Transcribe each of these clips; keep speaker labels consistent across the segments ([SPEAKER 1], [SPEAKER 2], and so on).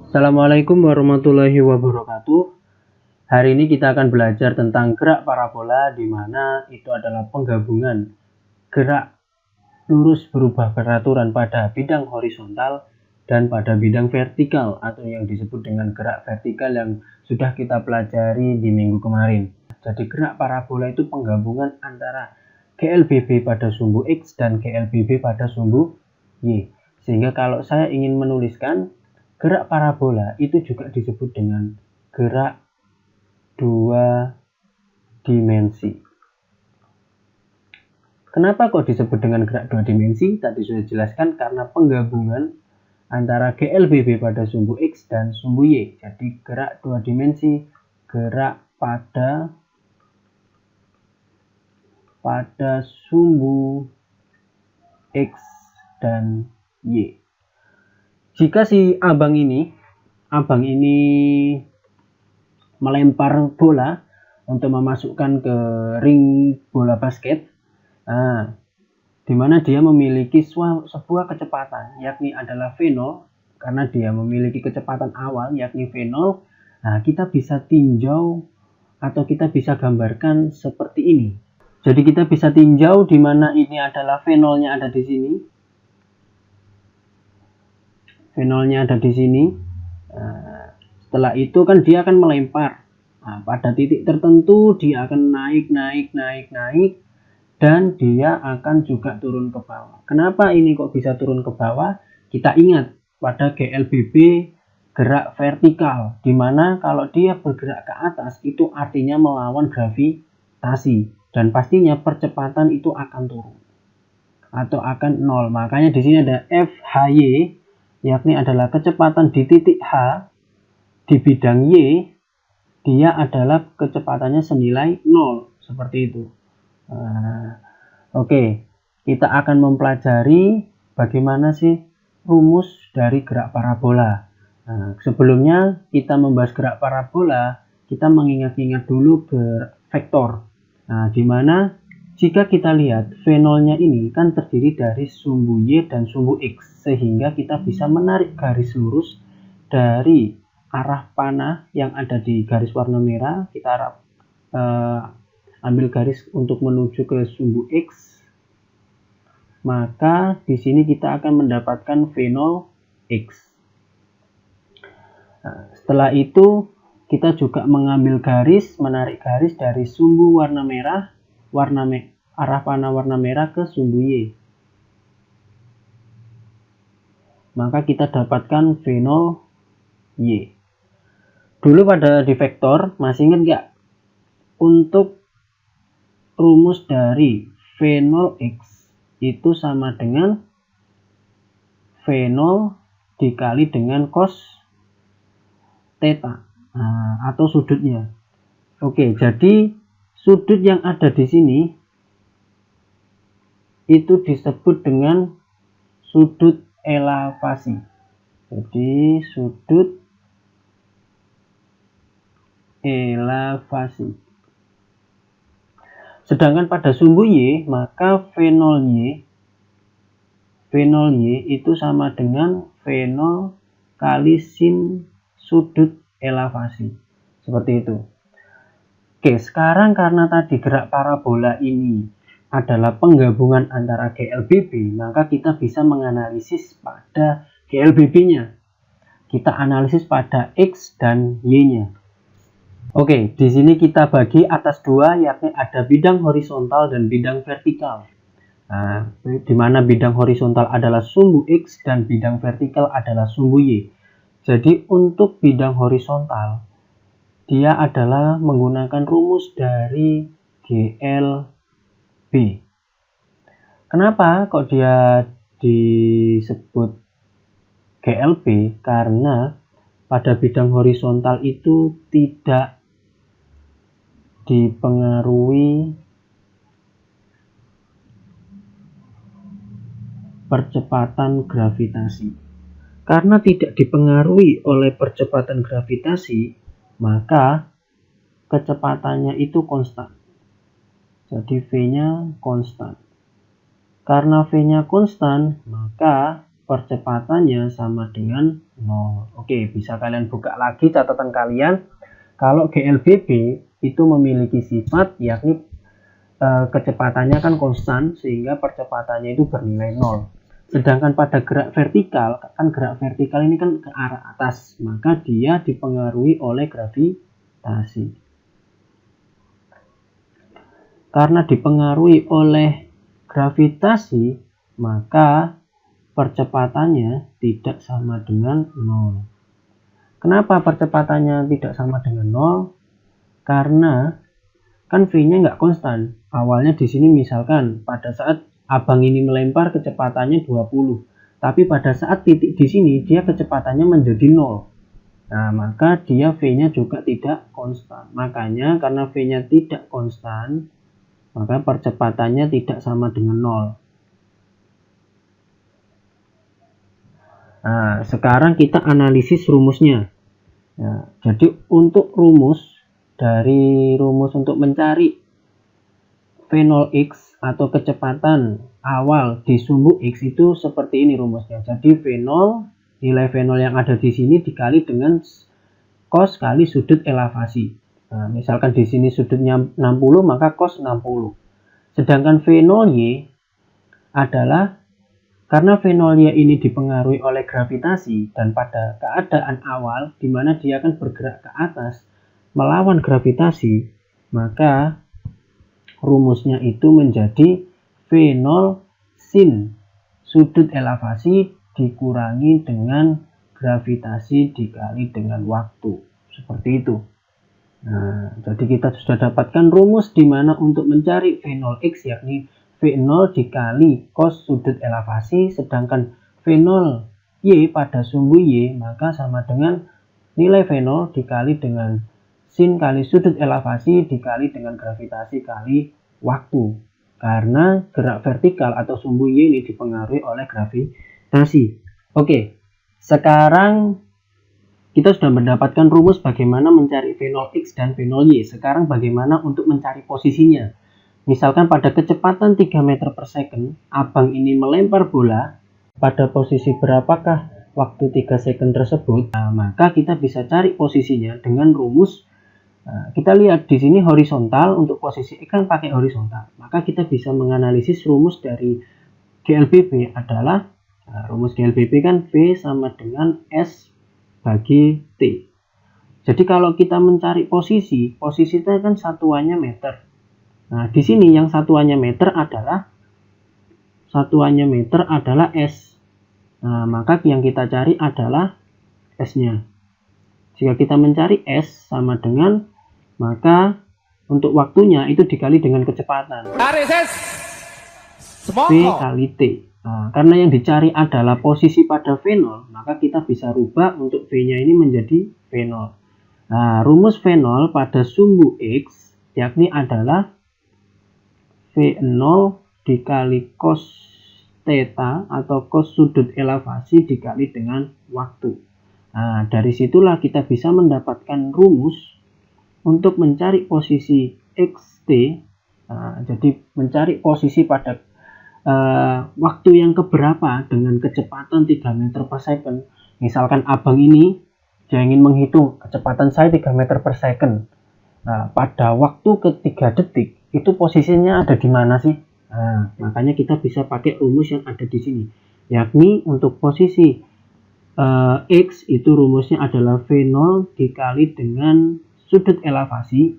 [SPEAKER 1] Assalamualaikum warahmatullahi wabarakatuh. Hari ini kita akan belajar tentang gerak parabola, di mana itu adalah penggabungan gerak lurus berubah peraturan pada bidang horizontal dan pada bidang vertikal, atau yang disebut dengan gerak vertikal yang sudah kita pelajari di minggu kemarin. Jadi gerak parabola itu penggabungan antara GLBB pada sumbu X dan GLBB pada sumbu Y. Sehingga kalau saya ingin menuliskan gerak parabola itu juga disebut dengan gerak dua dimensi. Kenapa kok disebut dengan gerak dua dimensi? Tadi sudah jelaskan karena penggabungan antara GLBB pada sumbu X dan sumbu Y. Jadi gerak dua dimensi, gerak pada sumbu X dan Y. Jika si abang ini melempar bola untuk memasukkan ke ring bola basket, di mana dia memiliki sebuah kecepatan, yakni adalah V0, karena dia memiliki kecepatan awal yakni V0. Kita bisa tinjau atau kita bisa gambarkan seperti ini. Jadi kita bisa tinjau di mana ini adalah V0-nya ada di sini. V0-nya ada di sini. Setelah itu kan dia akan melempar. Pada titik tertentu dia akan naik, dan dia akan juga turun ke bawah. Kenapa ini kok bisa turun ke bawah? Kita ingat pada GLBB gerak vertikal, di mana kalau dia bergerak ke atas itu artinya melawan gravitasi, dan pastinya percepatan itu akan turun atau akan nol. Makanya di sini ada FHY, yakni adalah kecepatan di titik H di bidang Y, dia adalah kecepatannya senilai 0, seperti itu. Oke, kita akan mempelajari bagaimana sih rumus dari gerak parabola. Sebelumnya kita membahas gerak parabola, kita mengingat-ingat dulu vektor. Di mana jika kita lihat V0-nya ini kan terdiri dari sumbu Y dan sumbu X, sehingga kita bisa menarik garis lurus dari arah panah yang ada di garis warna merah. Kita ambil garis untuk menuju ke sumbu X, maka di sini kita akan mendapatkan V0X. Setelah itu kita juga mengambil garis, menarik garis dari sumbu warna merah, arah panah warna merah ke sumbu Y, maka kita dapatkan V0Y. Dulu pada di vektor, masih ingat nggak? Untuk rumus dari V0X itu sama dengan V0 dikali dengan cos theta, atau sudutnya. Oke, jadi sudut yang ada di sini itu disebut dengan sudut elevasi. Jadi sudut elevasi. Sedangkan pada sumbu Y, maka V0Y itu sama dengan V0 kali sin sudut elevasi. Seperti itu. Oke, sekarang karena tadi gerak parabola ini adalah penggabungan antara GLBB, maka kita bisa menganalisis pada GLBB-nya. Kita analisis pada X dan Y-nya. Oke, di sini kita bagi atas dua, yakni ada bidang horizontal dan bidang vertikal. Di mana bidang horizontal adalah sumbu X dan bidang vertikal adalah sumbu Y. Jadi untuk bidang horizontal, dia adalah menggunakan rumus dari GLB. Kenapa kok dia disebut GLB? Karena pada bidang horizontal itu tidak dipengaruhi percepatan gravitasi. Karena tidak dipengaruhi oleh percepatan gravitasi, maka kecepatannya itu konstan. Jadi V-nya konstan. Karena V-nya konstan, maka percepatannya sama dengan 0. Oke, bisa kalian buka lagi catatan kalian. Kalau GLBB itu memiliki sifat yakni kecepatannya kan konstan sehingga percepatannya itu bernilai 0. Sedangkan pada gerak vertikal, kan gerak vertikal ini kan ke arah atas, maka dia dipengaruhi oleh gravitasi. Karena dipengaruhi oleh gravitasi, maka percepatannya tidak sama dengan 0. Kenapa percepatannya tidak sama dengan 0? Karena kan V-nya nggak konstan. Awalnya di sini misalkan pada saat abang ini melempar kecepatannya 20, tapi pada saat titik di sini dia kecepatannya menjadi 0. Nah, maka dia V-nya juga tidak konstan. Makanya karena V-nya tidak konstan, maka percepatannya tidak sama dengan 0. Nah, sekarang kita analisis rumusnya. Nah, jadi untuk rumus untuk mencari V0x atau kecepatan awal di sumbu X itu seperti ini rumusnya. Jadi V0, nilai V0 yang ada di sini dikali dengan cos kali sudut elevasi. Nah, misalkan di sini sudutnya 60, maka cos 60. Sedangkan V0y adalah karena V0y ini dipengaruhi oleh gravitasi dan pada keadaan awal di mana dia akan bergerak ke atas melawan gravitasi, maka rumusnya itu menjadi V0 sin sudut elevasi dikurangi dengan gravitasi dikali dengan waktu. Seperti itu. Nah, jadi kita sudah dapatkan rumus di mana untuk mencari V0x yakni V0 dikali cos sudut elevasi, sedangkan V0y pada sumbu y maka sama dengan nilai V0 dikali dengan sin kali sudut elevasi dikali dengan gravitasi kali waktu. Karena gerak vertikal atau sumbu y ini dipengaruhi oleh gravitasi. Oke, sekarang kita sudah mendapatkan rumus bagaimana mencari V0x dan V0y. Sekarang bagaimana untuk mencari posisinya. Misalkan pada kecepatan 3 meter per second, abang ini melempar bola, pada posisi berapakah waktu 3 second tersebut? Nah, maka kita bisa cari posisinya dengan rumus. Nah, kita lihat di sini horizontal, untuk posisi X kan pakai horizontal. Maka kita bisa menganalisis rumus dari GLBB adalah, rumus GLBB kan V sama dengan S bagi T. Jadi kalau kita mencari posisi itu kan satuannya meter. Nah, di sini yang satuannya meter adalah S. Nah, maka yang kita cari adalah S-nya. Jika kita mencari S sama dengan, maka untuk waktunya itu dikali dengan kecepatan. V kali T. Nah, karena yang dicari adalah posisi pada V0, maka kita bisa rubah untuk V-nya ini menjadi V0. Nah, rumus V0 pada sumbu X yakni adalah V0 dikali cos theta atau cos sudut elevasi dikali dengan waktu. Nah, dari situlah kita bisa mendapatkan rumus untuk mencari posisi xt. Nah, jadi mencari posisi pada waktu yang keberapa dengan kecepatan 3 meter per second. Misalkan abang ini dia ingin menghitung kecepatan saya 3 meter per second. Nah, pada waktu ke 3 detik itu posisinya ada di mana sih? Nah, makanya kita bisa pakai rumus yang ada di sini, yakni untuk posisi X itu rumusnya adalah V0 dikali dengan sudut elevasi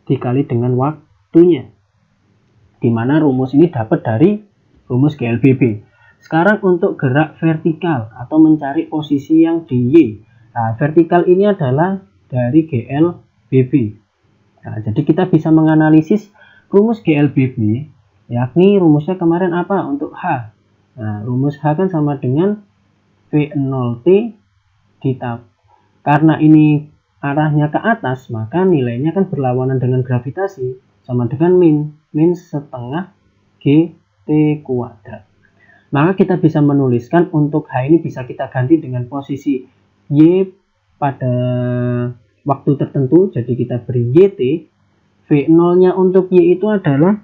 [SPEAKER 1] dikali dengan waktunya, dimana rumus ini dapat dari rumus GLBB. Sekarang untuk gerak vertikal atau mencari posisi yang di Y. Nah, vertikal ini adalah dari GLBB. Nah, jadi kita bisa menganalisis rumus GLBB, yakni rumusnya kemarin apa untuk H. Nah, rumus H kan sama dengan V0T ditambah, karena ini arahnya ke atas, maka nilainya kan berlawanan dengan gravitasi, sama dengan min setengah GT kuadrat. Maka kita bisa menuliskan untuk H ini bisa kita ganti dengan posisi Y pada waktu tertentu, jadi kita beri YT. V0-nya untuk Y itu adalah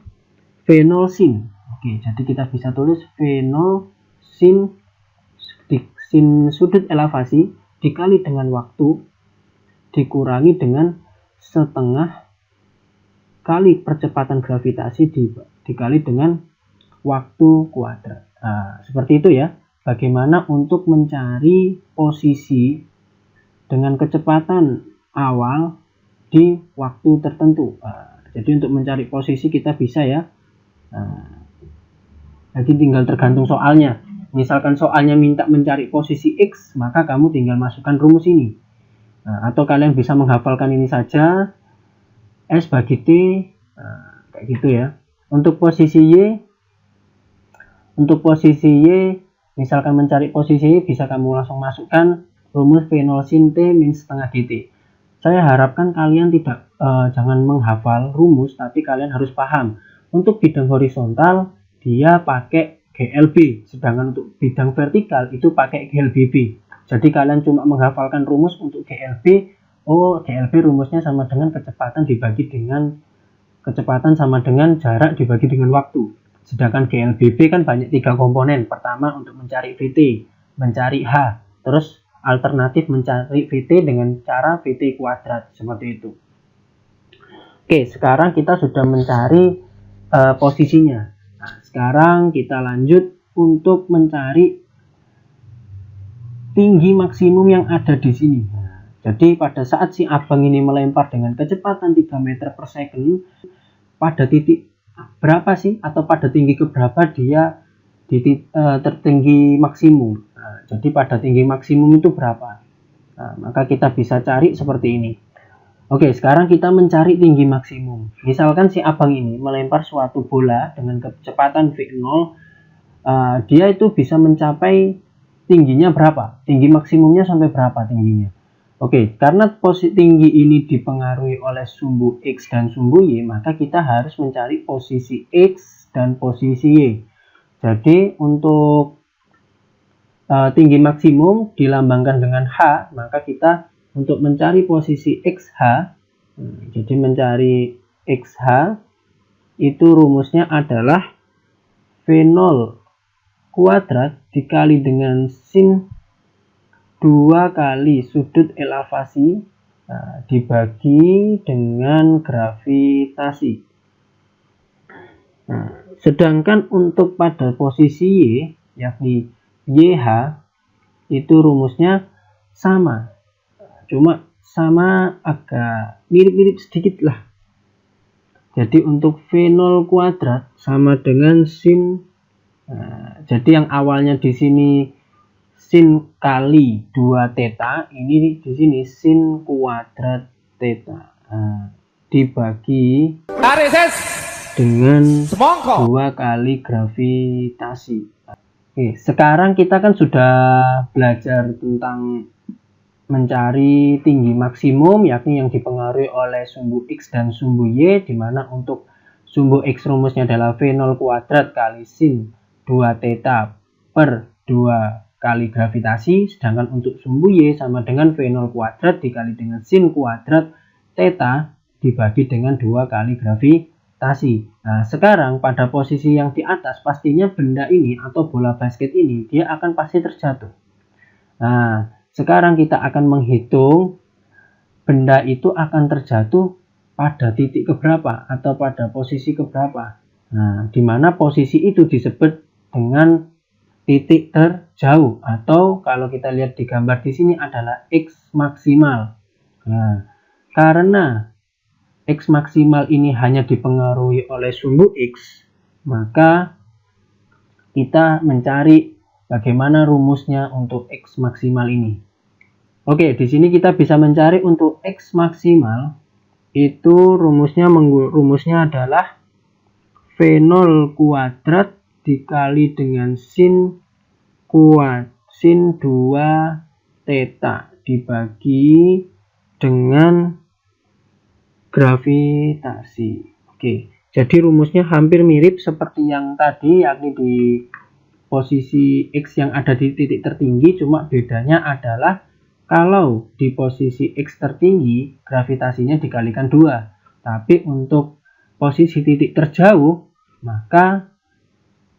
[SPEAKER 1] V0 sin. Oke, jadi kita bisa tulis V0 sin sin sudut elevasi dikali dengan waktu dikurangi dengan setengah kali percepatan gravitasi dikali dengan waktu kuadrat. Nah, seperti itu ya. Bagaimana untuk mencari posisi dengan kecepatan awal di waktu tertentu. Nah, jadi untuk mencari posisi kita bisa ya. Nah, jadi tinggal tergantung soalnya. Misalkan soalnya minta mencari posisi X, maka kamu tinggal masukkan rumus ini. Nah, atau kalian bisa menghafalkan ini saja, S bagi T, nah, kayak gitu ya. Untuk posisi Y, misalkan mencari posisi Y, bisa kamu langsung masukkan rumus V0 sin T min setengah dt. Saya harapkan kalian tidak jangan menghafal rumus, tapi kalian harus paham. Untuk bidang horizontal, dia pakai GLB, sedangkan untuk bidang vertikal itu pakai GLBB. Jadi kalian cuma menghafalkan rumus untuk GLB. Oh, GLB rumusnya sama dengan kecepatan dibagi dengan kecepatan sama dengan jarak dibagi dengan waktu. Sedangkan GLBB kan banyak 3 komponen. Pertama untuk mencari VT, mencari H, terus alternatif mencari VT dengan cara VT kuadrat, seperti itu. Oke, sekarang kita sudah mencari posisinya. Nah, sekarang kita lanjut untuk mencari tinggi maksimum yang ada di sini. Nah, jadi pada saat si abang ini melempar dengan kecepatan 3 meter per second, pada titik berapa sih atau pada tinggi keberapa dia tertinggi maksimum. Nah, jadi pada tinggi maksimum itu berapa? Nah, maka kita bisa cari seperti ini. Oke, sekarang kita mencari tinggi maksimum. Misalkan si abang ini melempar suatu bola dengan kecepatan V0, dia itu bisa mencapai tingginya berapa? Tinggi maksimumnya sampai berapa tingginya? Oke, karena posisi tinggi ini dipengaruhi oleh sumbu X dan sumbu Y, maka kita harus mencari posisi X dan posisi Y. Jadi untuk tinggi maksimum dilambangkan dengan H, maka kita untuk mencari posisi XH, jadi mencari XH itu rumusnya adalah V0 kuadrat dikali dengan sin 2 kali sudut elevasi dibagi dengan gravitasi. Nah, sedangkan untuk pada posisi Y, yakni YH, itu rumusnya sama. Cuma sama agak mirip-mirip sedikit lah. Jadi untuk V0 kuadrat sama dengan sin. Nah, jadi yang awalnya di sini sin kali 2 theta, ini di sini sin kuadrat theta. Nah, dibagi dengan 2 kali gravitasi. Oke, sekarang kita kan sudah belajar tentang mencari tinggi maksimum, yakni yang dipengaruhi oleh sumbu X dan sumbu Y, di mana untuk sumbu X rumusnya adalah V0 kuadrat kali sin 2 theta per 2 kali gravitasi, sedangkan untuk sumbu Y sama dengan V0 kuadrat dikali dengan sin kuadrat theta dibagi dengan 2 kali gravitasi. Nah, sekarang pada posisi yang di atas, pastinya benda ini atau bola basket ini dia akan pasti terjatuh. Nah, sekarang kita akan menghitung benda itu akan terjatuh pada titik keberapa atau pada posisi keberapa. Nah, di mana posisi itu disebut dengan titik terjauh, atau kalau kita lihat di gambar di sini adalah X maksimal. Nah, karena X maksimal ini hanya dipengaruhi oleh sumbu X, maka kita mencari bagaimana rumusnya untuk X maksimal ini. Oke, di sini kita bisa mencari untuk X maksimal itu rumusnya adalah V0 kuadrat dikali dengan sin 2 theta dibagi dengan gravitasi. Oke, jadi rumusnya hampir mirip seperti yang tadi, yakni di posisi X yang ada di titik tertinggi, cuma bedanya adalah kalau di posisi X tertinggi, gravitasinya dikalikan 2. Tapi untuk posisi titik terjauh, maka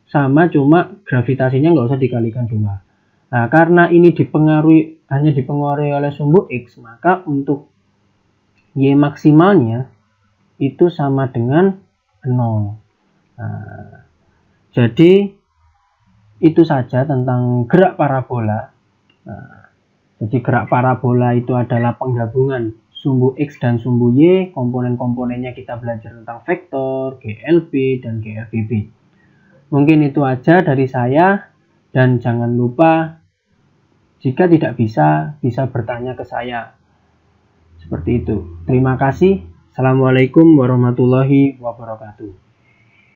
[SPEAKER 1] sama, cuma gravitasinya nggak usah dikalikan 2. Nah, karena ini hanya dipengaruhi oleh sumbu X, maka untuk Y maksimalnya itu sama dengan 0. Nah, jadi itu saja tentang gerak parabola. Nah, jadi gerak parabola itu adalah penggabungan sumbu X dan sumbu Y. Komponen-komponennya kita belajar tentang vektor, GLB, dan GLBB. Mungkin itu aja dari saya, dan jangan lupa jika tidak bisa bertanya ke saya. Seperti itu. Terima kasih. Assalamualaikum warahmatullahi wabarakatuh.